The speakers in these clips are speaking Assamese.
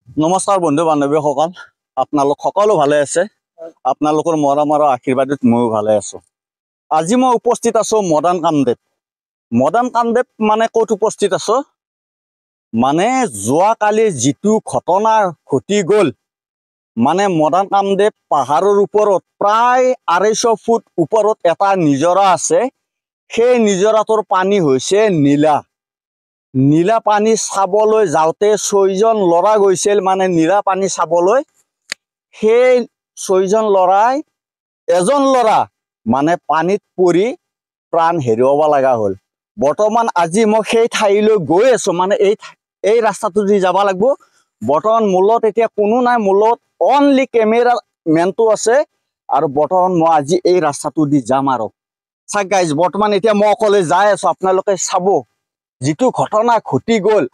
নমস্কাৰ বন্ধু বান্ধৱীসকল, আপোনালোক সকলো ভালে আছে। আপোনালোকৰ মৰমৰ আশীৰ্বাদত ময়ো ভালে আছো। আজি মই উপস্থিত আছো মদন কামদেৱ। মদন কামদেৱ মানে ক'ত উপস্থিত আছো মানে যোৱাকালি যিটো ঘটনা ঘটি গ'ল, মানে মদন কামদেৱ পাহাৰৰ ওপৰত প্ৰায় 250 ফুট ওপৰত এটা নিজৰা আছে। সেই নিজৰাটোৰ পানী হৈছে নীলা। নীলা পানী চাবলৈ যাওঁতে 6জন ল'ৰা গৈছিল, মানে নীলা পানী চাবলৈ। সেই 6জন ল'ৰাই এজন ল'ৰা মানে পানীত পৰি প্ৰাণ হেৰুৱাব লগা হ'ল। বৰ্তমান আজি মই সেই ঠাইলৈ গৈ আছো, মানে এই ৰাস্তাটো দি যাব লাগিব। বৰ্তমান মূলত এতিয়া কোনো নাই, মূলত অনলি কেমেৰা মেনটো আছে। আৰু বৰ্তমান মই আজি এই ৰাস্তাটো দি যাম। আৰু চাওক গাইজ, বৰ্তমান এতিয়া মই অকলে যাই আছো। আপোনালোকে চাব যিটো ঘটনা ঘটি গ'ল,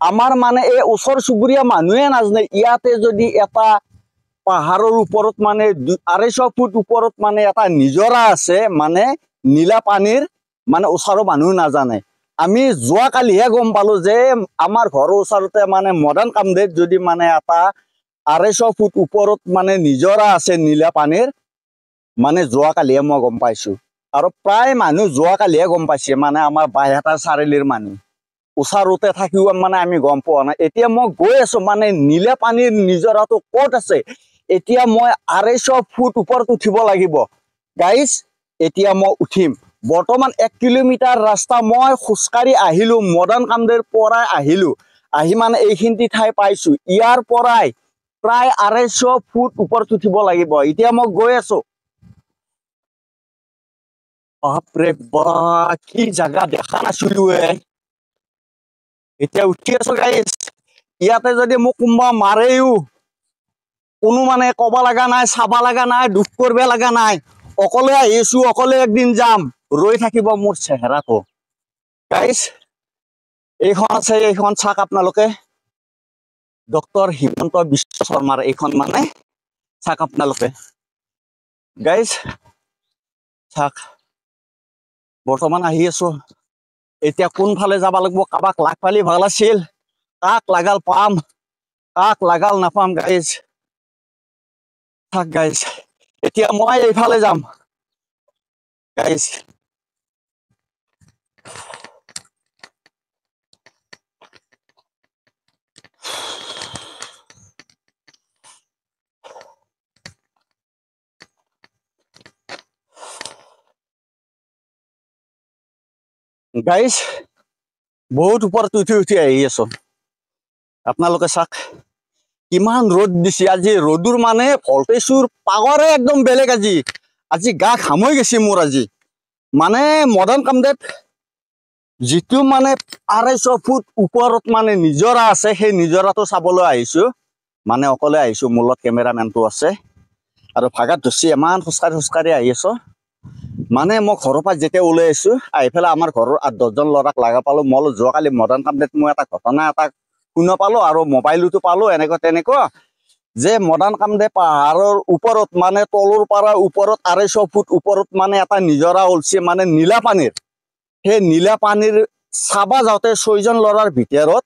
আমাৰ মানে এই ওচৰ চুবুৰীয়া মানুহে নাজানে ইয়াতে যদি এটা পাহাৰৰ ওপৰত মানে 250 ফুট ওপৰত মানে এটা নিজৰা আছে, মানে নীলা পানীৰ, মানে ওচৰৰ মানুহ নাজানে। আমি যোৱাকালিহে গম পালো যে আমাৰ ঘৰৰ ওচৰতে মানে মদন কামদেৱ যদি মানে এটা 250 ফুট ওপৰত মানে নিজৰা আছে নীলা পানীৰ, মানে যোৱাকালিহে মই গম পাইছো। আৰু প্ৰায় মানুহ যোৱাকালিহে গম পাইছে, মানে আমাৰ বাইহাটা চাৰিআলিৰ মানুহ। ওচৰতে থাকিও মানে আমি গম পোৱা নাই। এতিয়া মই গৈ আছো, মানে নীলা পানীৰ নিজৰাটো ক'ত আছে। এতিয়া মই 250 ফুট ওপৰত উঠিব লাগিব গাইজ। এতিয়া মই উঠিম। বৰ্তমান 1 কিলোমিটাৰ ৰাস্তা মই খোজকাঢ়ি আহিলো, মদন কামদেৱৰ পৰাই আহিলো। আহি মানে এইখিনি ঠাই পাইছো। ইয়াৰ পৰাই প্ৰায় 250 ফুট ওপৰত উঠিব লাগিব। এতিয়া মই গৈ আছো। বাপৰে বাপ, কি জাগা দেখা নাছিলো। এতিয়া উঠি আছো গাইজ। ইয়াতে যদি মোক কোনোবা মাৰেও কোনো মানে ক'ব লগা নাই, চাব লগা নাই, দুখ কৰিব লগা নাই। অকলে আহিছো, অকলে একদিন যাম। ৰৈ থাকিব মোৰ চেহেৰাটো গাইজ। এইখন আছে, এইখন চাওক আপোনালোকে, ডক্টৰ হিমন্ত বিশ্ব শৰ্মাৰ এইখন, মানে চাওক আপোনালোকে গাইজ, চাওক। বৰ্তমান আহি আছো। এতিয়া কোনফালে যাব লাগিব, কাৰোবাক লাগ পালি ভাল আছিল। কাক লাগাল পাম, কাক লাগাল নাপাম গাইজ। থাক গাইজ, এতিয়া মই এইফালে যাম গাইজ। গাইজ বহুত ওপৰত উঠি উঠি আহি আছো। আপোনালোকে চাওক কিমান ৰ'দ দিছে আজি। ৰ'দৰ মানে ভল্টেজৰ পাৱাৰে একদম বেলেগ আজি। আজি গা ঘামৈ গৈছে মোৰ আজি। মানে মদন কামদেৱ যিটো মানে 250 ফুট ওপৰত মানে নিজৰা আছে, সেই নিজৰাটো চাবলৈ আহিছো। মানে অকলে আহিছো, মূলত কেমেৰামেনটো আছে। আৰু ভাগাত ধৰিছে, ইমান খোজকাঢ়ি খোজকাঢ়ি আহি আছো। মানে মই ঘৰৰ পৰা যেতিয়া ওলাই আহিছো, আহি পেলাই আমাৰ ঘৰৰ 8-10জন ল'ৰাক লগা পালো। মই যোৱাকালি মদন কামদেৱত মই এটা ঘটনা এটা শুনা পালো, আৰু মোবাইলতো পালো এনেকুৱা তেনেকুৱা, যে মদন কামদেৱ পাহাৰৰ ওপৰত মানে তলৰ পৰা ওপৰত 250 ফুট ওপৰত মানে এটা নিজৰা ওলছে, মানে নীলা পানীৰ। সেই নীলা পানীৰ চাবা যাওঁতে 6জন ল'ৰাৰ ভিতৰত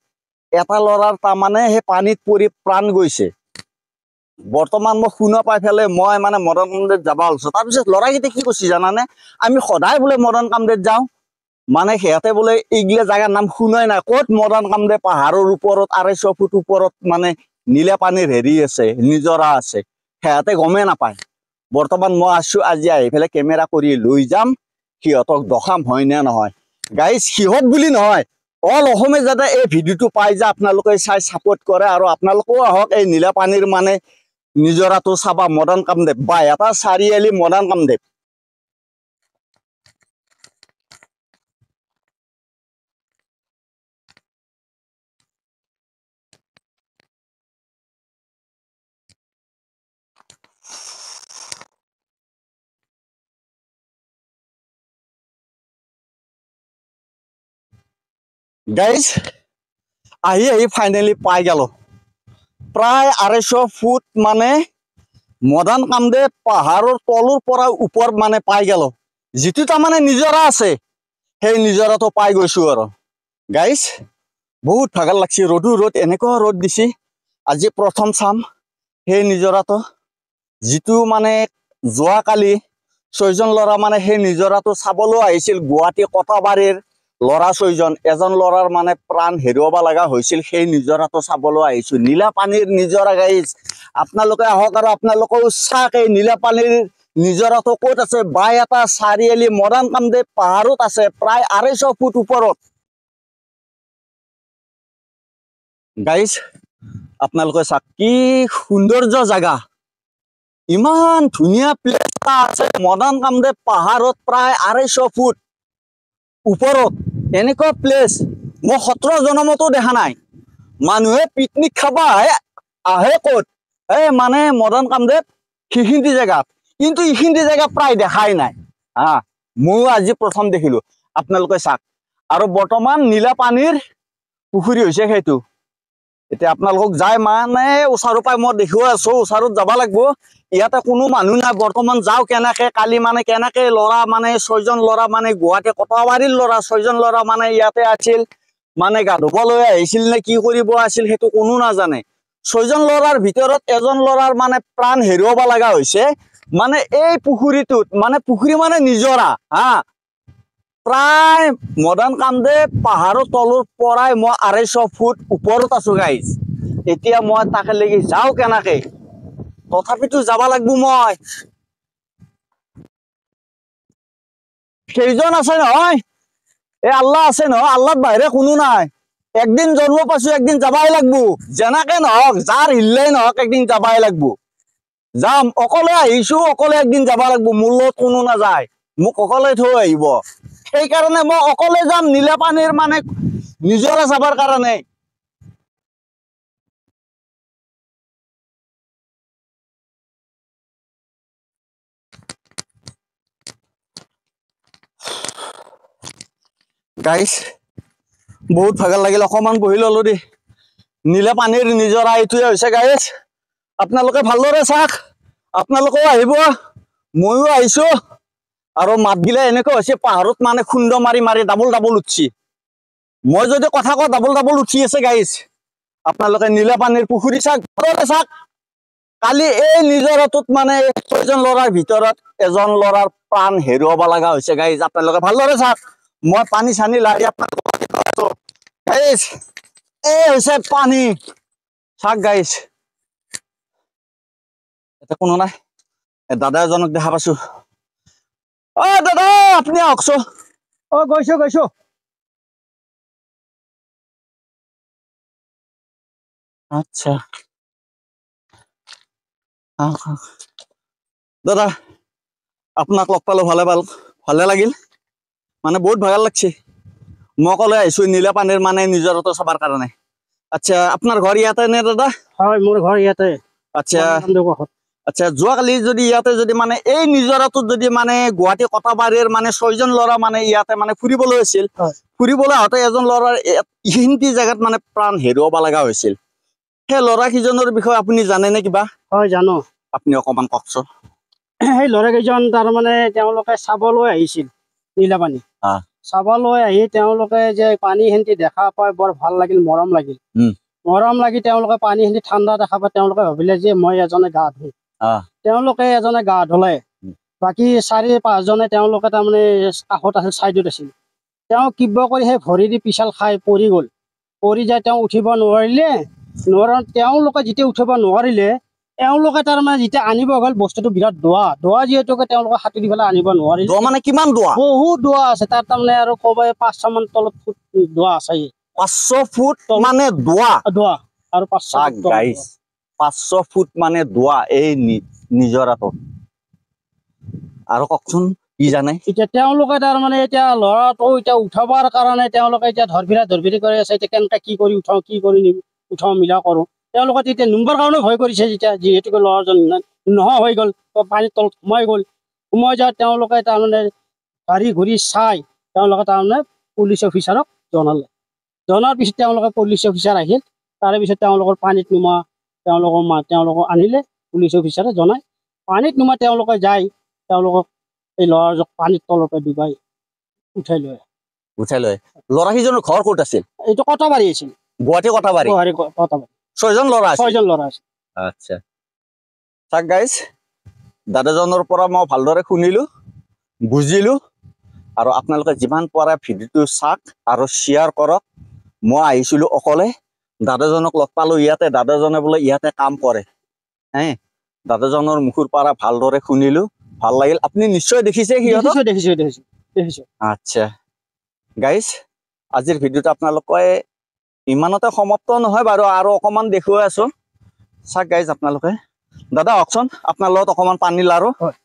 এটা ল'ৰাৰ তাৰমানে সেই পানীত পৰি প্ৰাণ গৈছে। বৰ্তমান মই শুনা পাই পেলাই মই মানে মদন কামদেৱ যাব ওলাইছো। তাৰপিছত ল'ৰাকেইটা কি কৈছে জানানে, আমি সদায় বোলে মদন কামদেৱ যাওঁ। মানে সিহঁতে বোলে এইগিলা জাগাৰ নাম শুনাই নাই। ক'ত মদন কামদেৱ পাহাৰৰ ওপৰত 250 ফুট ওপৰত মানে নীলা পানীৰ হেৰি আছে, নিজৰা আছে, সিহঁতে গমেই নাপায়। বৰ্তমান মই আছো, আজি আহি পেলাই কেমেৰা কৰি লৈ যাম, সিহঁতক দেখাম হয় নে নহয়। গাইজ সিহঁত বুলি নহয়, অল অসমে যাতে এই ভিডিঅ'টো পাই যে আপোনালোকে চাই ছাপোৰ্ট কৰে। আৰু আপোনালোকেও আহক এই নীলা পানীৰ মানে নিজৰাটো চাবা। মদন কামদেৱ বাইহাটা চাৰিআলি মদন কামদেৱ। গাইজ আহি আহি ফাইনেলি পাই গেল। প্ৰায় 250 ফুট মানে মদন কামদেৱ পাহাৰৰ তলৰ পৰা ওপৰ মানে পাই গেল। যিটো তাৰমানে নিজৰা আছে, সেই নিজৰাটো পাই গৈছো। আৰু গাইজ বহুত ভাগৰ লাগছে। ৰ'দো ৰ'দ, এনেকুৱা ৰ'দ দিছে। আজি প্ৰথম চাম সেই নিজৰাটো যিটো মানে যোৱাকালি 6জন ল'ৰা মানে সেই নিজৰাটো চাবলৈ আহিছিল গুৱাহাটী কটাবাৰীৰ ল'ৰা 6জন এজন ল'ৰাৰ মানে প্ৰাণ হেৰুৱাব লগা হৈছিল সেই নিজৰাটো চাবলৈ আহিছো নীলা পানীৰ নিজৰা গাইজ আপোনালোকে আহক আৰু আপোনালোকে চাওক এই নীলা পানীৰ নিজৰাটো ক'ত আছে বাই এটা চাৰিআলি মৰাণ কামদেৱ পাহাৰত আছে প্ৰায় 250 ফুট ওপৰত গাইজ আপোনালোকে চাওক কি সৌন্দৰ্য জাগা ইমান ধুনীয়া প্লেচ এটা আছে মৰাণ কামদেৱ পাহাৰত প্ৰায় 250 ফুট ওপৰত এনেকুৱা প্লেচ মই 17 জনমতো দেখা নাই মানুহে পিকনিক খাব আহে ক'ত মানে মৰাণ কামদেৱ সেইখিনি জেগাত কিন্তু এইখিনি জেগা প্ৰায় দেখাই নাই ময়ো আজি প্ৰথম দেখিলো আপোনালোকে চাওক আৰু বৰ্তমান নীলা পানীৰ পুখুৰী হৈছে সেইটো এতিয়া আপোনালোকক যাই মানে ওচৰৰ পৰাই মই দেখুৱাই আছো ওচৰত যাব লাগিব ইয়াতে কোনো মানুহ নাই বৰ্তমান যাও কেনেকে কালি মানে কেনেকে ল'ৰা মানে 6জন ল'ৰা মানে গুৱাহাটী কটাবাৰীৰ ল'ৰা 6জন ল'ৰা মানে ইয়াতে আছিল মানে গা ধুবলৈ আহিছিল নে কি কৰিব আছিল সেইটো কোনো নাজানে 6জন ল'ৰাৰ ভিতৰত এজন ল'ৰাৰ মানে প্ৰাণ হেৰুৱাব লগা হৈছে মানে এই পুখুৰীটোত মানে পুখুৰী মানে নিজৰা প্ৰায় মৰাণ কামদেৱ পাহাৰৰ তলৰ পৰাই মই 250 ফুট ওপৰত আছো গাইজ এতিয়া মই তাকে লাগি যাওঁ কেনেকে তথাপিতো যাব লাগিব মই সেইজন আছে নহয় আল্লাহ আছে নহয় আল্লাহৰ বাহিৰে কোনো নাই একদিন জন্ম পাইছো একদিন যাবাই লাগব যেনেকে নহওক যাৰ হিল্লাই নহওক একদিন যাবাই লাগব যাম অকলে আহিছো অকলে একদিন যাব লাগব মোৰ লগত কোনো নাযায় মোক অকলে থৈ আহিব সেইকাৰণে মই অকলে যাম নীলা পানীৰ মানে নিজৰা চাবৰ কাৰণে গাইজ বহুত ভাগৰ লাগিল অকমান বহি ললো দেই নীলা পানীৰ নিজৰা এইটোৱে হৈছে গাইজ আপোনালোকে ভালদৰে চাওক আপোনালোকেও আহিব ময়ো আহিছো আৰু মাতগিলা এনেকুৱা হৈছে পাহাৰত মানে খুন্দ মাৰি মাৰি ডাবল ডাবল উঠছি মই যদি কথা কওঁ ডাবল ডাবল উঠি আছে গাইজ আপোনালোকে নীলা পানীৰ পুখুৰী চাওক ভালদৰে চাওক কালি এই নিজৰাটোত মানে 6জন ল'ৰাৰ ভিতৰত এজন ল'ৰাৰ প্ৰাণ হেৰুৱাব লগা হৈছে গাইজ আপোনালোকে ভালদৰে চাওক মই পানী চানী লাৰি আপোনালোকক গাইজ এই হৈছে পানী চাওক গাইজ এটা কোনো নাই দাদা এজনক দেখা পাইছো দাদা আপুনি আহকচোন গৈছো আচ্ছা দাদা আপোনাক লগ পালো ভালে লাগিল মানে বহুত ভাল লাগছে মই অকলে আহিছো নীলা পানীৰ মানে নিজৰাটো চাবৰ কাৰণে আচ্ছা আপোনাৰ ঘৰ ইয়াতে নে দাদা হয় মোৰ ঘৰ ইয়াতে আচ্ছা আচ্ছা যোৱাকালি যদি ইয়াতে যদি মানে এই নিজৰাটোত যদি মানে গুৱাহাটী কটাবাৰীৰ মানে 6জন ল'ৰা মানে ইয়াতে মানে ফুৰিবলৈ আছিল ফুৰিবলৈ আহোঁতে এজন ল'ৰাৰ এইখিনি জেগাত মানে প্ৰাণ হেৰুৱাব লগা হৈছিল সেই ল'ৰা কেইজনৰ বিষয়ে আপুনি জানেনে কিবা হয় জানো আপুনি অকমান কওকচোন সেই ল'ৰা কেইজন তাৰমানে তেওঁলোকে চাবলৈ আহিছিল নীলা পানী চাবলৈ আহি তেওঁলোকে যে পানী খিনি দেখা পাই বৰ ভাল লাগিল মৰম লাগি তেওঁলোকে পানী খিনি ঠাণ্ডা দেখা পাই তেওঁলোকে ভাবিলে যে মই এজনে গা ধুম তেওঁলোকে এজনে গা ধুলে বাকী 4-5জনে তেওঁলোকে তাৰমানে কাষত আছিল চাইডত আছিল তেওঁ কিবা কৰি সেই ভৰি দি পিছাল খাই পৰি যায় তেওঁ উঠিব নোৱাৰিলে তেওঁলোকে যেতিয়া উঠিব নোৱাৰিলে তেওঁলোকে তাৰমানে যেতিয়া আনিব গ'ল বস্তুটো বিৰাট দোৱা যিহেতুকে তেওঁলোকে সাঁতুৰি পেলাই আনিব নোৱাৰিলে মানে কিমান দোৱা বহুত দোৱা আছে তাত তাৰমানে আৰু ক'বাই 500 মান তলত ফুট দোৱা আছে 500 ফুট মানে দোৱা আৰু 500 ফুট মানে দোৱা এই নিজৰাটো আৰু কওকচোন কি জানে এতিয়া তেওঁলোকে তাৰমানে এতিয়া ল'ৰাটো এতিয়া উঠাবৰ কাৰণে তেওঁলোকে এতিয়া ধৰভিৰা কৰি আছে এতিয়া কেনেকে কি কৰি উঠাও মিলা কৰো তেওঁলোকে তেতিয়া নুম্বৰ কাৰণে ভয় কৰিছে যেতিয়া যিহেতুকে ল'ৰাজন নোহোৱা হৈ গ'ল পানীৰ তলত সোমাই যায় তেওঁলোকে তাৰমানে গাড়ী ঘূৰি চাই তেওঁলোকে তাৰমানে পুলিচ অফিচাৰক জনাৰ পিছত তেওঁলোকে পুলিচ অফিচাৰ আহিল তাৰে পিছত তেওঁলোকৰ পানীত নোমোৱা তেওঁলোকক আনিলে পুলিচ অফিচাৰে জনাই পানীত নোমোৱা তেওঁলোকে যায় তেওঁলোকক এই ল'ৰাজক পানীৰ তলতে ডুবাই উঠাই লয় ল'ৰা কেইজনৰ ঘৰ ক'ত আছিল এইটো কটাবাৰী আছিল গুৱাহাটী কটাবাৰী ছয়জন ল'ৰা আছে 6জন ল'ৰা আছে। আচ্ছা চাক গাইজ দাদাজনৰ পৰা মই ভালদৰে শুনিলো বুজিলো আৰু আপোনালোকে যিমান পাৰে ভিডিঅ'টো চাওক আৰু শ্বেয়াৰ কৰক মই আহিছিলো অকলে দাদাজনক লগ পালো ইয়াতে দাদাজনে বোলে ইয়াতে কাম কৰে হে দাদাজনৰ মুখৰ পৰা ভালদৰে শুনিলো ভাল লাগিল আপুনি নিশ্চয় দেখিছে সিহঁতক দেখিছো আচ্ছা গাইজ আজিৰ ভিডিঅ'টো আপোনালোকে ইমানতে সমাপ্ত নহয় বাৰু আৰু অকমান দেখুৱাই আছো চাক গাইজ আপোনালোকে দাদা আহকচোন আপোনাৰ লগত অকমান পানী লাৰো হয়।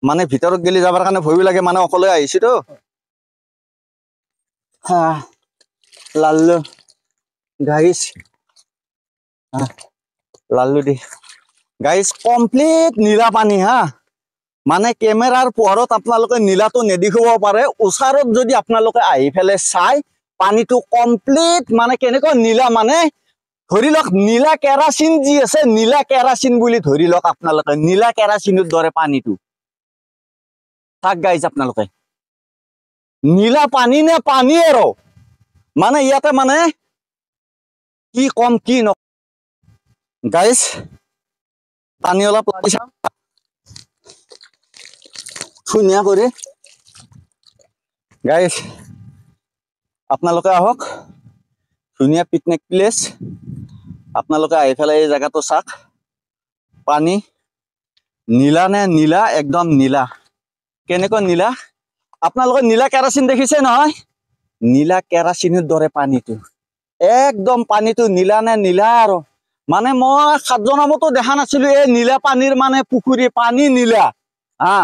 মানে ভিতৰত গেলি যাবৰ কাৰণে ভয়ো লাগে মানে অকলে আহিছো তো লাল্লু গাইজ লাল্লু দি গাইজ কমপ্লিট নীলা পানী হা মানে কেমেৰাৰ পোহৰত আপোনালোকে নীলাটো নেদেখিব পাৰে ওচৰত যদি আপোনালোকে আহি পেলাই চাই পানীটো কমপ্লিট মানে কেনেকুৱা নীলা মানে ধৰি লওক নীলা কেৰাচিন যি আছে নীলা কেৰাচিন বুলি ধৰি লওক আপোনালোকে নীলা কেৰাচিনৰ দৰে পানীটো তাক গাইজ আপোনালোকে নীলা পানী নে পানী আৰু মানে ইয়াতে মানে কি কম কি ন গাইজ পানী অলপ লাগিছে ধুনীয়া কৰি গাইজ আপোনালোকে আহক ধুনীয়া পিকনিক প্লেচ আপোনালোকে আহি পেলাই এই জেগাটো চাওক পানী নীলা নে নীলা একদম নীলা কেনেকুৱা নীলা আপোনালোকে নীলা কেৰাচিন দেখিছে নহয় নীলা কেৰাচিনৰ দৰে পানীটো একদম পানীটো নীলা নে নীলা আৰু মানে মই 7 নামতো দেখা নাছিলো এই নীলা পানীৰ মানে পুখুৰী পানী নীলা হা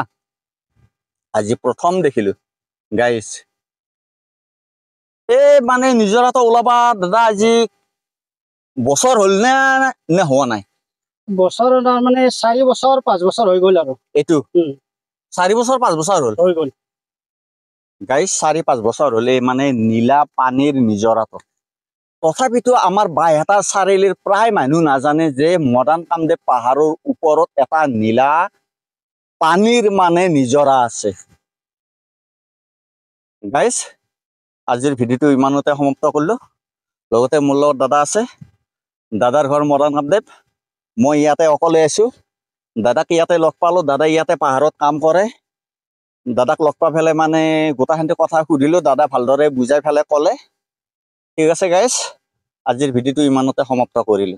আজি প্ৰথম দেখিলো গাইজ এই মানে নিজৰাটো ওলাবা দাদা আজি বছৰ হ'ল নে হোৱা নাই বছৰ মানে 4 বছৰ 5 বছৰ হৈ গ'ল আৰু এইটো 4 বছৰ 5 বছৰ হ'ল হৈ গ'ল গাইজ 4-5 বছৰ হলে মানে নীলা পানীৰ নিজৰাটো তথাপিতো আমাৰ বাইহাটা চাৰিআলিৰ প্ৰায় মানুহ নাজানে যে মদন কামদেৱ পাহাৰৰ ওপৰত এটা নীলা পানীৰ মানে নিজৰা আছে গাইজ আজিৰ ভিডিঅ'টো ইমানতে সমাপ্ত কৰিলো লগতে মোৰ লগত দাদা আছে দাদাৰ ঘৰ মদন কামদেৱ মই ইয়াতে অকলে আছো দাদাক ইয়াতে লগ পালো দাদা ইয়াতে পাহাৰত কাম কৰে দাদাক লগ পাই পেলাই মানে গোটাখিনি কথা সুধিলো দাদা ভালদৰে বুজাই পেলাই ক'লে ঠিক আছে গাইজ আজিৰ ভিডিঅ'টো ইমানতে সমাপ্ত কৰিলো